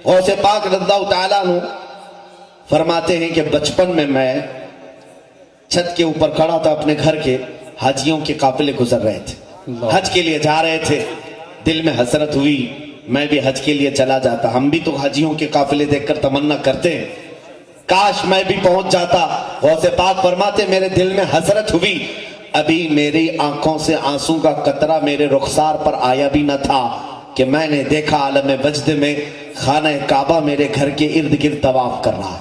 غوث پاک رضی اللہ تعالیٰ عنہ فرماتے ہیں کہ بچپن میں چھت کے اوپر کھڑا تھا اپنے گھر کے، حاجیوں کے قافلے گزر رہے تھے، حج کے لیے جا رہے تھے، دل میں حسرت ہوئی میں بھی حج کے لیے چلا جاتا، ہم بھی تو حاجیوں کے قافلے دیکھ کر تمنا کرتے ہیں کاش میں بھی پہنچ جاتا۔ غوث پاک فرماتے میرے دل میں حسرت ہوئی، ابھی میری آنکھوں سے آنسوں کا قطرہ میرے رخسار پر آیا بھی نہ تھا کہ میں نے دیکھا عالم وجد میں خانہ کعبہ میرے گھر کے ارد گرد طواف کر رہا۔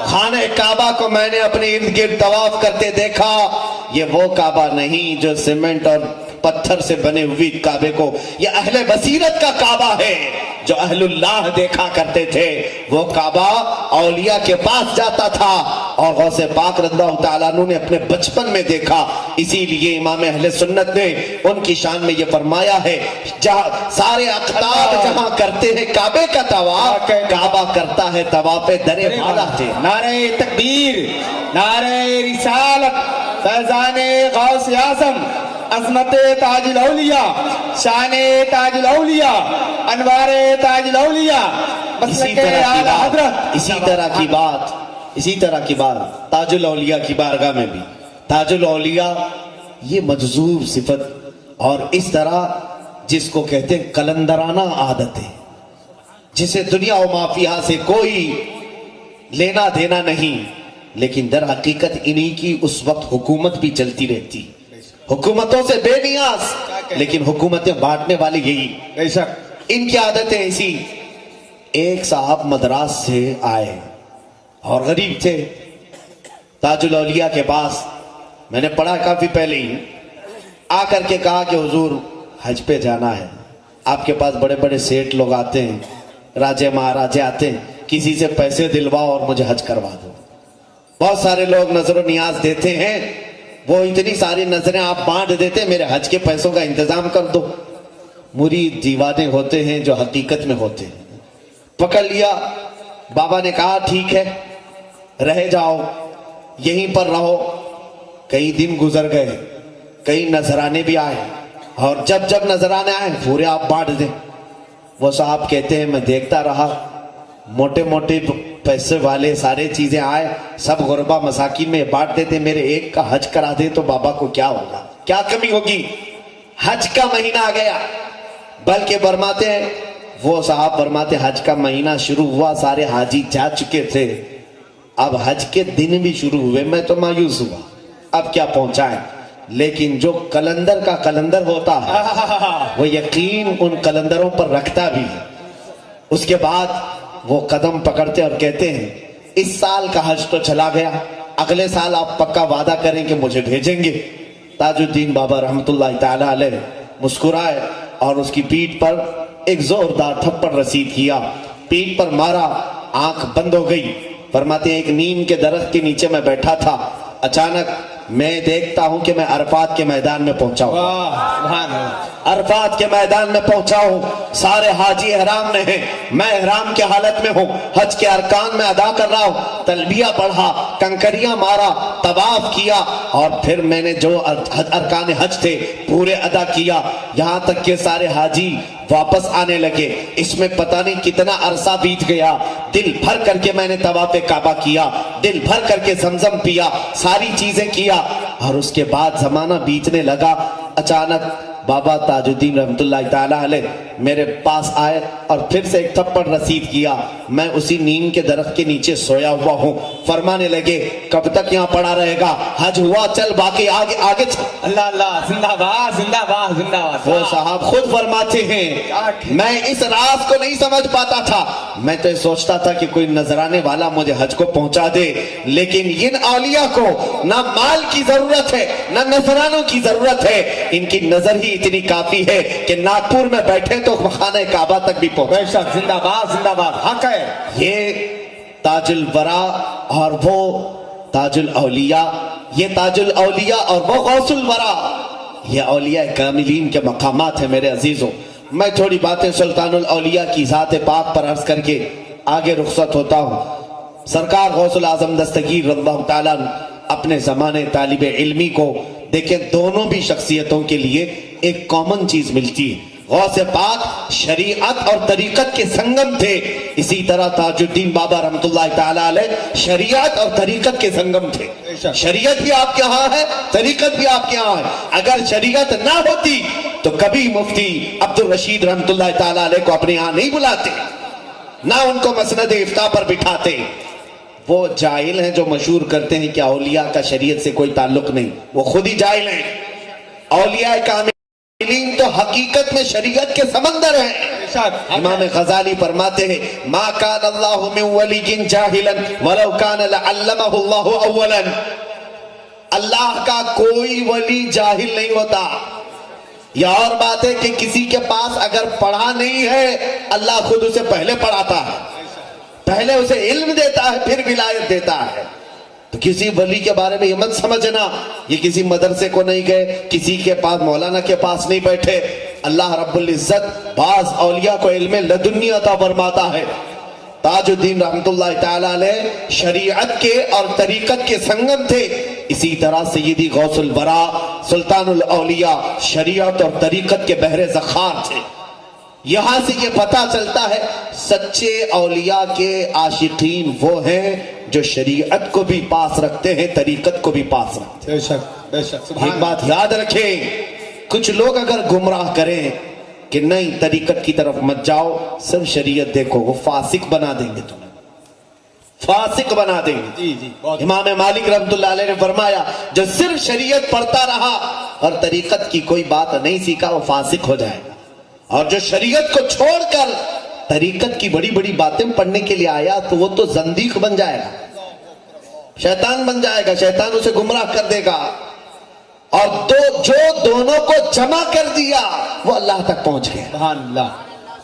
خانہ کعبہ کو میں نے اپنے ارد گرد طواف کرتے دیکھا، یہ وہ کعبہ نہیں جو سیمنٹ اور پتھر سے بنے ہوئی کعبے کو، یہ اہل بصیرت کا کعبہ ہے جو اہل اللہ دیکھا کرتے تھے۔ وہ کعبہ اولیاء کے پاس جاتا تھا اور غوث پاک رضی اللہ تعالیٰ عنہ نے اپنے بچپن میں دیکھا، اسی لیے امام اہل سنت نے ان کی شان میں یہ فرمایا ہے جہاں سارے اقطاب جہاں کرتے ہیں کعبے کا طواف، کعبہ کرتا ہے طواف در والا تھے۔ نعرہ تکبیر، نعرہ رسالت، فیضان غوث اعظم، عظمت تاج الاولیاء، شان تاج الاولیاء، انوار تاج الاولیاء، مسلک اعلی حضرت۔ اسی طرح کی بات تاج الاولیاء کی بارگاہ میں بھی، تاج الاولیاء یہ مجذوب صفت اور اس طرح جس کو کہتے ہیں کلندرانہ عادت ہے، جسے دنیا و مافیہ سے کوئی لینا دینا نہیں، لیکن در حقیقت انہی کی اس وقت حکومت بھی چلتی رہتی، حکومتوں سے بے نیاز، لیکن حکومتیں بانٹنے والی یہی، بے شک ان کی عادتیں ایسی۔ ایک صاحب مدراس سے آئے اور غریب تھے، تاج الاولیاء کے پاس، میں نے پڑھا کافی پہلے ہی، آ کر کے کہا کہ حضور حج پہ جانا ہے، آپ کے پاس بڑے بڑے سیٹ لوگ آتے ہیں، راجے مہاراجے آتے ہیں، کسی سے پیسے دلواؤ اور مجھے حج کروا دو۔ بہت سارے لوگ نظر و نیاز دیتے ہیں، وہ اتنی ساری نظریں آپ بانٹ دیتے ہیں، میرے حج کے پیسوں کا انتظام کر دو۔ مرید دیوانے ہوتے ہیں جو حقیقت میں ہوتے ہیں، پکڑ لیا۔ بابا نے کہا ٹھیک ہے رہ جاؤ، یہیں پر رہو۔ کئی دن گزر گئے، کئی نذرانے بھی آئے، اور جب نذرانے آئے پورے آپ بانٹ دیں۔ وہ صاحب کہتے ہیں میں دیکھتا رہا، موٹے موٹے پیسے والے سارے چیزیں آئے، سب غربا مساکین میں بانٹ دیتے، میرے ایک کا حج کرا دے تو بابا کو کیا ہوگا، کیا کمی ہوگی۔ حج کا مہینہ آ گیا، بلکہ فرماتے ہیں وہ صاحب فرماتے حج کا مہینہ شروع ہوا، سارے حاجی جا چکے تھے، اب حج کے دن بھی شروع ہوئے، میں تو مایوس ہوا اب کیا پہنچائیں۔ لیکن جو کلندر کا کلندر ہوتا ہے وہ یقین ان کلندروں پر رکھتا بھی ہے۔ اس کے بعد وہ قدم پکڑتے اور کہتے ہیں اس سال کا حج تو چلا گیا، اگلے سال آپ پکا وعدہ کریں کہ مجھے بھیجیں گے۔ تاج الدین بابا رحمت اللہ تعالی علیہ مسکرائے اور اس کی پیٹھ پر ایک زوردار تھپڑ رسید کیا، پیٹھ پر مارا، آنکھ بند ہو گئی۔ فرماتے ہیں ایک نیم کے درخت کے نیچے میں بیٹھا تھا، اچانک میں دیکھتا ہوں کہ میں عرفات کے میدان میں پہنچا ہوں، عرفات کے میدان میں پہنچا ہوں، سارے حاجی احرام میں ہیں، میں احرام کے حالت میں ہوں، حج کے ارکان میں ادا کر رہا ہوں، تلبیہ پڑھا، کنکریاں مارا، طواف کیا، اور پھر میں نے جو ارکان حج تھے پورے ادا کیا، یہاں تک کہ سارے حاجی واپس آنے لگے۔ اس میں پتہ نہیں کتنا عرصہ بیت گیا، دل بھر کر کے میں نے طواف کعبہ کیا، دل بھر کر کے زمزم پیا، ساری چیزیں کیا، اور اس کے بعد زمانہ بیتنے لگا۔ اچانک بابا تاج الدین رحمت اللہ تعالی علیہ میرے پاس آئے اور پھر سے ایک تھپڑ رسید کیا، میں اسی نیم کے درخت کے نیچے سویا ہوا ہوں۔ فرمانے لگے کب تک یہاں پڑا رہے گا، حج ہوا چل، باقی آگے آگے چل۔ اللہ اللہ، زندہ باد زندہ باد زندہ باد۔ وہ صاحب خود فرماتے ہیں میں اس راز کو نہیں سمجھ پاتا تھا، میں تو سوچتا تھا کہ کوئی نذرانے والا مجھے حج کو پہنچا دے، لیکن ان اولیاء کو نہ مال کی ضرورت ہے نہ نذرانوں کی ضرورت ہے، ان کی نظر ہی اتنی کافی ہے کہ ناگپور میں بیٹھے تو خانہ کعبہ تک بھی پہنچے۔ بے شک، زندہ باد حق ہے۔ یہ تاج الورا اور وہ تاج الاولیاء، یہ تاج الاولیاء اور وہ غوث الورا، یہ اولیاء کاملین کے مقامات ہیں میرے عزیزوں۔ میں تھوڑی باتیں سلطان الاولیاء کی ذات پاک پر عرض کر کے آگے رخصت ہوتا ہوں۔ سرکار غوث الاعظم دستگیر رضی اللہ تعالیٰ اپنے زمانے طالب علمی کو دیکھیں، دونوں بھی شخصیتوں کے لیے ایک کامن چیز ملتی ہے، غوث پاک شریعت اور طریقت کے سنگم تھے، اسی طرح تاج الدین بابا رحمۃ اللہ تعالی علیہ شریعت اور طریقت کے سنگم تھے۔ شریعت بھی آپ کے ہاں ہے، طریقت بھی آپ کے ہاں ہے۔ اگر شریعت نہ ہوتی تو کبھی مفتی عبد الرشید رحمۃ اللہ تعالی علیہ کو اپنے ہاں نہیں بلاتے، نہ ان کو مسند افتاء پر بٹھاتے۔ وہ جاہل ہیں جو مشہور کرتے ہیں کہ اولیاء کا شریعت سے کوئی تعلق نہیں، وہ خود ہی جاہل ہیں۔ اولیاء کاملین تو حقیقت میں شریعت کے سمندر ہیں۔ امام غزالی فرماتے ہیں ما کان اللہ من ولی جاہلا ولو کان لعلمہ اللہ اولا، اللہ کا کوئی ولی جاہل نہیں ہوتا۔ یہ اور بات ہے کہ کسی کے پاس اگر پڑھا نہیں ہے اللہ خود اسے پہلے پڑھاتا ہے، پہلے اسے علم دیتا ہے پھر ولایت دیتا ہے۔ تو کسی ولی کے بارے میں یہ مت سمجھنا یہ کسی مدرسے کو نہیں گئے، کسی کے پاس مولانا کے پاس نہیں بیٹھے۔ اللہ رب العزت بعض اولیاء کو علم لدنی عطا فرماتا ہے۔ تاج الدین رحمۃ اللہ تعالی علیہ شریعت کے اور طریقت کے سنگم تھے، اسی طرح سیدی غوث الورا سلطان الاولیاء شریعت اور طریقت کے بحر ذخار تھے۔ یہاں سے یہ پتہ چلتا ہے سچے اولیاء کے عاشقین وہ ہیں جو شریعت کو بھی پاس رکھتے ہیں، طریقت کو بھی پاس رکھتے ہیں۔ بے شک بے شک، ایک بات یاد رکھیں، کچھ لوگ اگر گمراہ کریں کہ نہیں طریقت کی طرف مت جاؤ، صرف شریعت دیکھو، وہ فاسق بنا دیں گے تمہیں، فاسق بنا دیں گے۔ جی جی بہت امام مالک رحمۃ اللہ علیہ نے فرمایا جو صرف شریعت پڑھتا رہا اور طریقت کی کوئی بات نہیں سیکھا وہ فاسق ہو جائے گا، اور جو شریعت کو چھوڑ کر طریقت کی بڑی بڑی باتیں پڑھنے کے لیے آیا تو وہ تو زندیق بن جائے گا، شیطان بن جائے گا، شیطان اسے گمراہ کر دے گا۔ اور جو دونوں کو جمع کر دیا وہ اللہ تک پہنچ گیا، سبحان اللہ،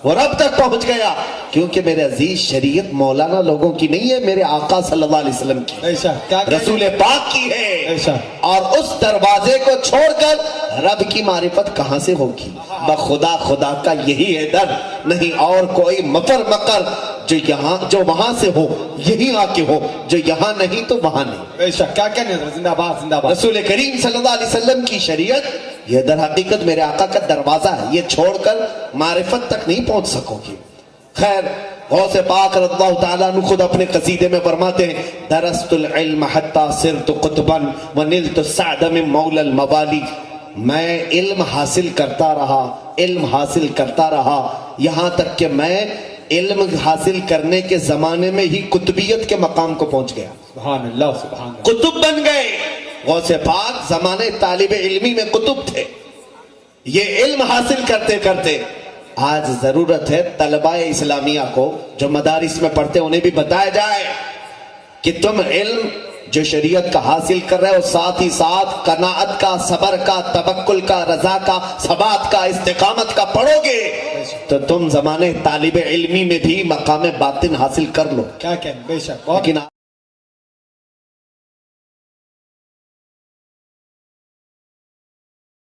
وہ رب تک پہنچ گیا، کیونکہ میرے عزیز شریعت مولانا لوگوں کی نہیں ہے، میرے آقا صلی اللہ علیہ وسلم کی، بے شک، کیا رسول پاک کی ہے۔ ایسا اور اس دروازے کو چھوڑ کر رب کی معرفت کہاں سے ہوگی؟ بخدا خدا کا یہی ہے در، نہیں اور کوئی مفر مکر جو وہاں سے ہو یہی آ کے ہو، جو یہاں نہیں تو وہاں نہیں۔ بے شک، کیا کہنے زندہ باد زندہ باد۔ رسول کریم صلی اللہ علیہ وسلم کی شریعت یہ در حقیقت میرے آقا کا دروازہ ہے، یہ چھوڑ کر معرفت تک نہیں پہنچ سکو گی۔ خیر غوث پاک رضی اللہ تعالیٰ عنہ خود اپنے قصیدے میں فرماتے ہیں درست العلم حتی صرت قطبا ونلت السعد من مولا الموالی، میں علم حاصل کرتا رہا، علم حاصل کرتا رہا، یہاں تک کہ میں علم حاصل کرنے کے زمانے میں ہی قطبیت کے مقام کو پہنچ گیا، سبحان اللہ سبحان اللہ، قطب بن گئے۔ غوث پاک زمانے طالب علمی میں قطب تھے، یہ علم حاصل کرتے کرتے آج ضرورت ہے طلباء اسلامیہ کو جو مدارس میں پڑھتے انہیں بھی بتایا جائے کہ تم علم جو شریعت کا حاصل کر رہے ہو ساتھ ہی ساتھ قناعت کا، صبر کا، توکل کا، رضا کا، ثبات کا، استقامت کا پڑھو گے تو تم زمانے طالب علمی میں بھی مقام باطن حاصل کر لو۔ کیا کہنے، بے شک، بہت لیکن